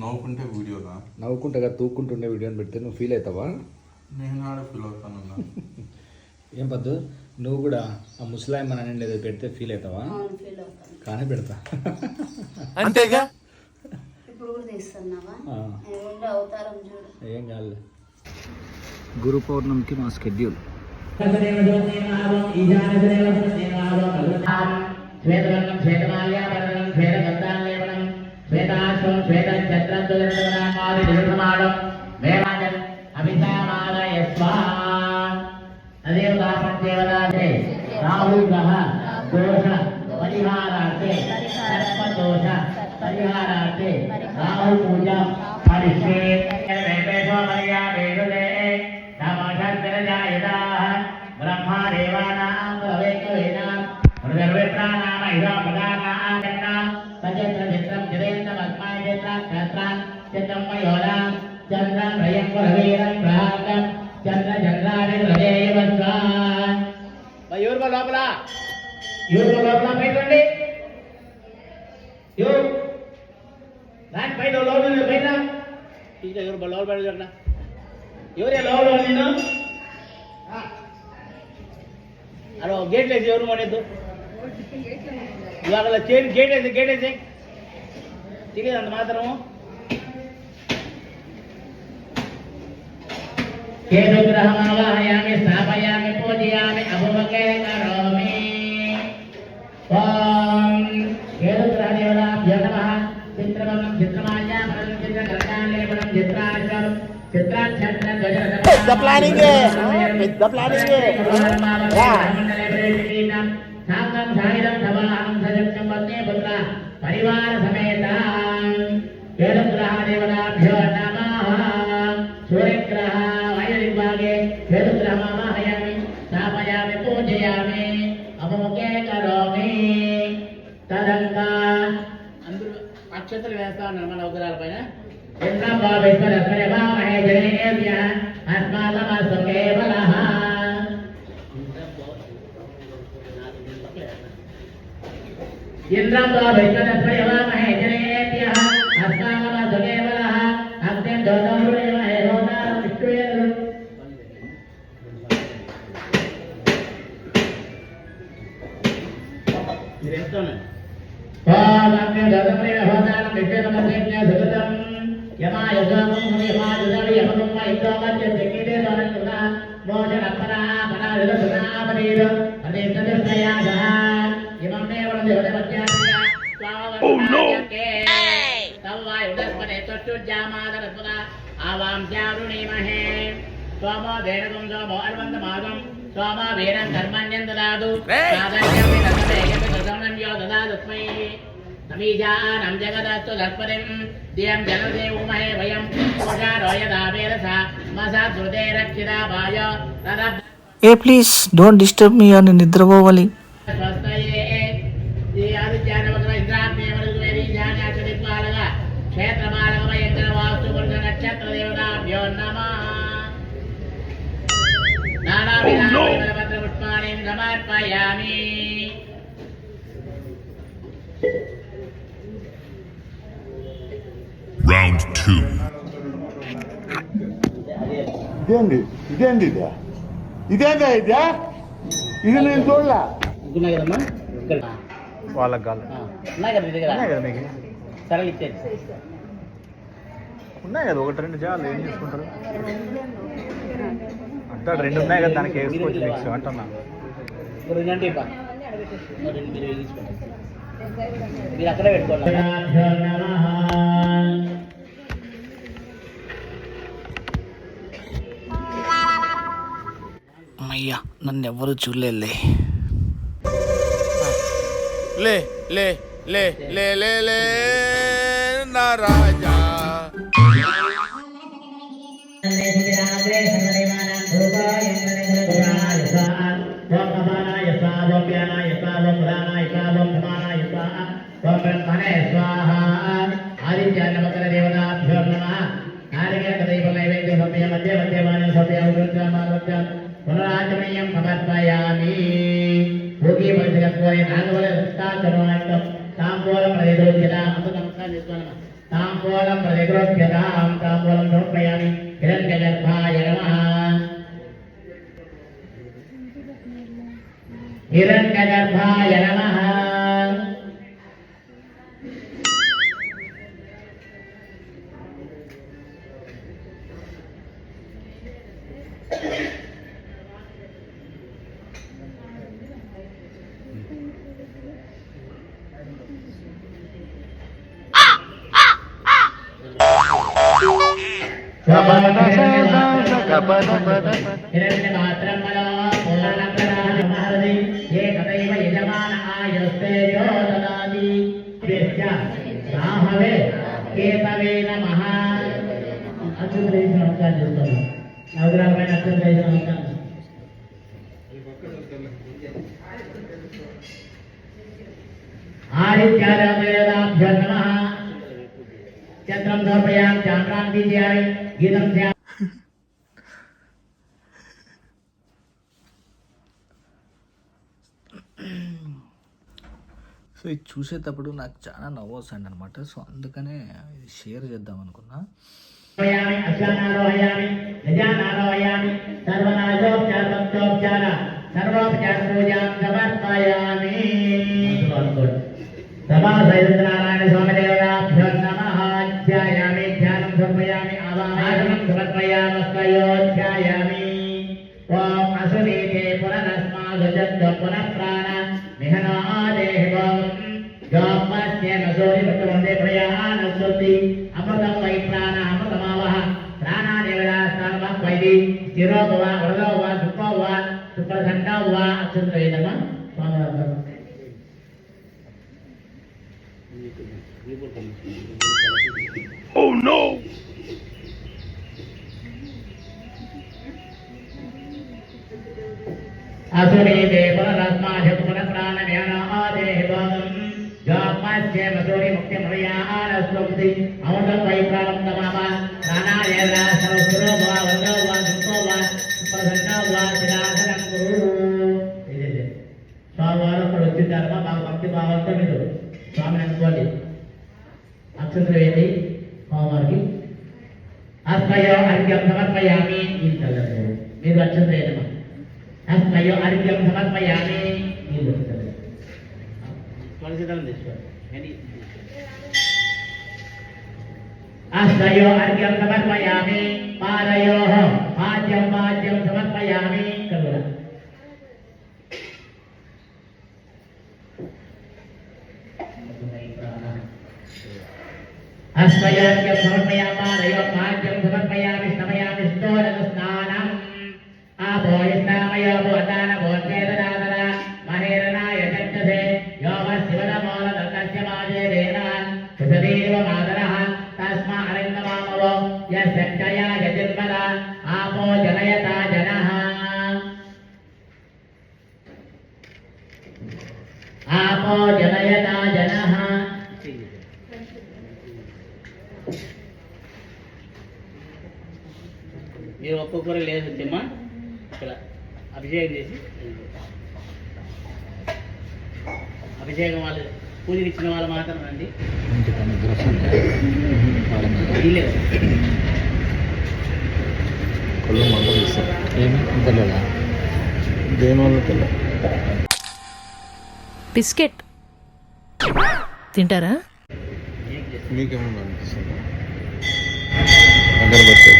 నవ్వుకుంటే వీడియోనా? నవ్వుకుంటా తూక్కుంటుండే వీడియోని పెడితే నువ్వు ఫీల్ అవుతావా? నేను ఆడ ఫీల్ అవుతాను. ఏం పద్దు, నువ్వు కూడా ఆ ముసలాయమ్మ అని ఏదో పెడితే ఫీల్ అవుతావా? కానీ పెడతా అంతేగా. ఏం కాదు. గురు పౌర్ణమికి మా స్కెడ్యూల్. రాహు గ్రహ దోష పరిహారార్థే సర్వదోష పరిహారార్థే రాహు పూజ పరిష్కే వేదేశో మర్యా వేదుదే నమః బ్రహ్మదేవానాం ప్రవేకవేదాం ప్రజర్వేత్రానామ ఇదా ప్రదానాం సజత్ర చిత్రం జరేంద్ర పద్మాయ చిత్ర క్షేత్రం చిత్రం మయోలాం చంద్రం రయం రవీరం ప్రాగం చంద్ర చంద్రాది హృదయవస్వా. ఎవరు లోపల బయటండి, బయట లోపల బయట ఎవరు లోపల బయట చూడ ఎవరే లోపల నేను అలా గేట్ వేసి ఎవరు మోడద్దు ఇవాళ గేట్ వేసి తెలియదు అంత మాత్రము. కేతుగ్రహమావాహయామి స్థాపయామి పూజయామి అభువకే కరోమి. ఓం కేతుగ్రహదేవతాభ్యో నమః. చిత్రవర్ణం చిత్రమాల్యాపరం చిత్రకర్ణాలేపనం చిత్రాక్షరం చిత్రాక్షరం పెద్ద ప్లానింగ్ పరివార సమేత కేతుగ్రహదేవతాభ్యో నమః. సూర్యగ్రహ వాయుర్విభాగే కేతుగ్రహమావాహయామి స్థాపయామి పూజయామి అభముఖే కరోమి. తదంగా అందరూ అక్షతలు వేస్తా ఉన్నారు మన ఉగ్రాల పైన. సోమో వేణగం సోమో అర్వంతమాగం సోమో వీరం కర్మణ్యం దదాతు దదాతస్మై సమీజానం జగదస్తు దస్పతిం దియం జనదేవుమహే వయం కోషారోయదావేరసా మసా ధృతే రక్షితా భాయ తదా. ఏ ప్లీజ్ డోంట్ డిస్టర్బ్ మీ అని నిద్రపోవాలి. పుష్పాణి సమర్పయామి. Round 2. ఇదేంది ఇదేందా ఇది నేను చూడలే. ఉన్నాయి కదమ్మా వాళ్ళకి కాదు ఉన్నాయి కదా మీ దగ్గర ఉన్నాయి కదా మీకు సరళ ఇచ్చేది ఉన్నాయి కదా, ఒకటి రెండు జాలు ఏం చేసుకుంటారు అంటే రెండు ఉన్నాయి కదా, దానికి వేసుకోవచ్చు మిక్స్ అంటున్నా. రెండంటే మీరు అక్కడే పెట్టుకోవాలి. అమ్మయ్యా నన్ను ఎవరు చూడలే. లే లే లే లే లే లే నా రాజా. పునరాచమయం సమర్పయామి. భోగి పరిచయం నాగవల తాంబూలం ప్రదేశం నమస్కారం చేసుకోవాలి. తాంబూలం ప్రతిగృహ్యతాం తాంబూలం సమర్పయామి హిరణ్యగర్భాయ నమః హిరణ్యగర్భాయ నమః हिरण्यमात्रं मनो पूर्णप्रदानमहरति एकदैव यजमान आयुस्तेजो ददाति तेस्य राहवे केतवे नमः अच्युतदेव नमस्कार చేస్తాను నవగ్రహమైన అచ్యుతదేవ నమస్కారం आदित्याभ्यो नमः चंद्रं समर्पयामि चान्द्रां दीपयामि गीतं ध्यायामि సో ఇది చూసేటప్పుడు నాకు చాలా నవ్వు వస్తుంది అనమాట. సో అందుకనే ఇది షేర్ చేద్దాం అనుకున్నా. అశ్వానారోహయామి గజానారోహయామి సర్వనాశోపచార సర్వోపచార పూజాం సమర్పయామి. సభా సైదనారాయణ స్వామి దేవతాభ్యో నమః ధ్యాయామి ధ్యానం సమర్పయామి ఆవాహనం సమర్పయామస్తయోధ్యాయామి. ఓం అసునీతే పునరస్మాగజత్వ పునఃప్రాణ నిహనాదేవం గోపస్య నసోరి భక్తవందే ప్రయాణస్వతి అమృతం వై ప్రాణ అమృతమావహ ప్రాణాదేవదాస్తానమః వైది స్థిరో భవ వరదో వా సుఖో వా సుప్రసన్నో వా అచ్యుతవేదమ స్వామివారు. Oh no! असुरीते पुनरस्माशु पुनःप्राणव्यानादेवं गापस्य मधुरि मुक्तिमृयानस्वक्ति अमृतं वै प्राणं तमाम प्राणादेवदा सर्वसुरो वा वन्दो वा सुखो वा सुप्रसन्नो वा शिरासनं कुरु. స్వామివారు అక్కడ వచ్చింటారమ్మా బాగా భక్తి భావంతో మీరు స్వామిని అనుకోండి. అక్షంతలు వేయండి స్వామివారికి. అస్మయో అర్ఘ్యం సమర్పయామి. మీరు అక్షంతలు వేయడమ్మా. అస్మయో అర్ఘ్యం సమర్పయామి. అస్మయో అర్ఘ్యం సమర్పయామి. పాదయోః పాద్యం పాద్యం సమర్పయామి. కలుగురా अस्मयार्घ्यं समर्पयामि पादयोः पाद्यं समर्पयामि स्नपयामि स्तोरस्नानम् आभोयिष्ठामयो भूतानभोज्येतदातन महेरणाय चक्षसे योमशिवनमूलदत्तस्य माजेरेण सुषदेव मातरः तस्मा अरिन्दमामवो यस्य क्षया यजिर्मद आपो जनयता जनः आपो जनयता जनः. మీరు ఒక్కొక్కరు లేదు వచ్చమ్మా ఇక్కడ అభిషేకం చేసి అభిషేకం వాళ్ళు పూజలు ఇచ్చిన వాళ్ళు మాత్రం రండి. కళ్ళు మంటలు ఇస్తారు. ఏమి తెలియదా దేనివల్ల తెలియదు. బిస్కెట్ తింటారా? మీకేమన్నా అనిపిస్తుంది? అగరబత్తి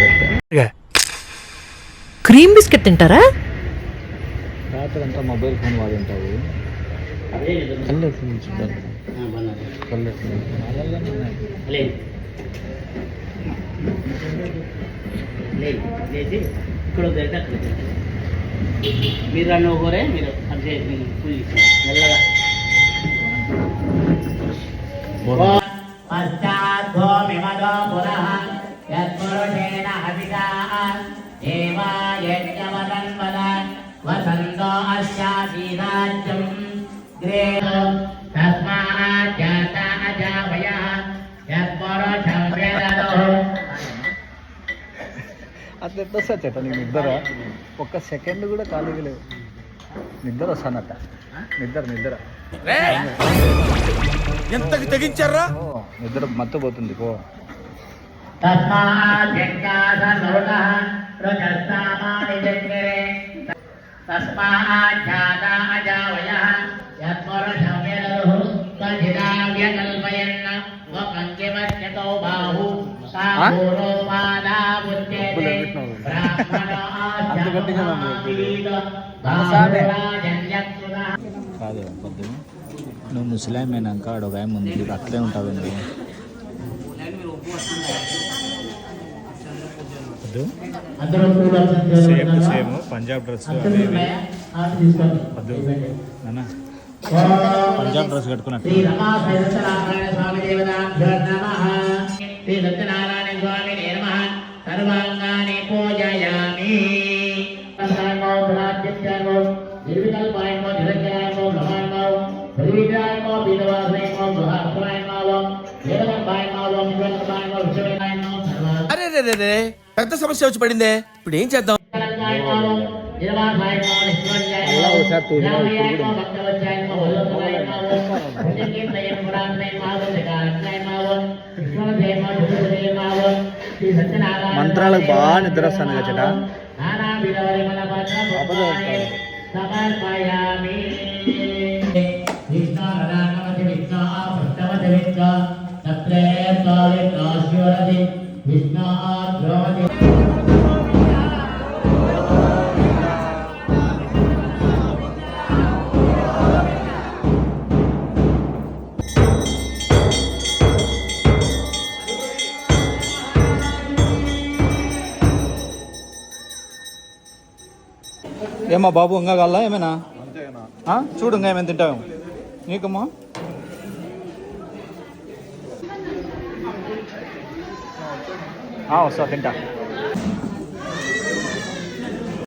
క్రీమ్ బిస్కెట్ తింటారా? రాత్రంతా మొబైల్ ఫోన్ వాడింటావు. కళ్ళు చూద్దాం. కళ్ళు లేచి ఇక్కడ జరిగితే అక్కడ మీరు అన్న ఒకరే మీరు అభిషేకం పూజ మెల్లగా పశ్చాద్భూమిమదో పునః యత్పురుషేణ హవిషా దేవాయజ్ఞవదన్వద వసంతో అస్యాసీరాజ్యం గ్రేహో తస్మాత్ జాత అజావయః యత్పురుషం వేదతో. అట్లా ఎట్లా వస్తా చేత నీకు నిద్ర ఒక్క సెకండ్ కూడా ఖాళీగా లేవు. నిద్ర వస్తానట. నిద్ర ఎంతకి తెగించారా? నిద్ర మత్తు పోతుంది. పో तस्माज्जज्ञासर्वतः प्रजस्तामानि जग्रे तस्माज्जाता अजावयः यत्परशम्यलरुः तद्धिदाव्यकल्पयन् वकङ्किमस्यतो बाहु सागोरो पादावुच्यते ब्राह्मणाश्चापमापीत बाहुराजन्यत्सुनः కాదు పొద్దు నువ్వు ముసలాం అయినాక ఆడ ఒక ఆయన ముందు అట్లే ఉంటావండి వద్దు సేమ్ పంజాబ్ డ్రెస్ వద్దు నాన్న పంజాబ్ డ్రెస్ కట్టుకున్నట్టు श्री रमा सत्यनारायण स्वामी देवताभ्यो नमः श्री सत्यनारायण स्वामी नमः सर्वांगानि पूजयामि सर्वो भ्रात्यत्यागो निर्विकल्पायनो निरंजनायनो भवानो निर्विकल्पायनो विदवासयनो भवानो वेदवंपायनो विश्वकर्मायनो विश्ववेदायनो सर्वा అరే రే రే రే పెద్ద సమస్య వచ్చి పడిందే ఇప్పుడు ఏం చేద్దాం మంత్రాలకు బాగా నిద్ర వస్తాను కదా చెట ఏమా బాబు ఇంకా కావాలా ఏమైనా చూడు ఇంకా ఏమైనా తింటావు నీకమ్మా వస్తా తింటా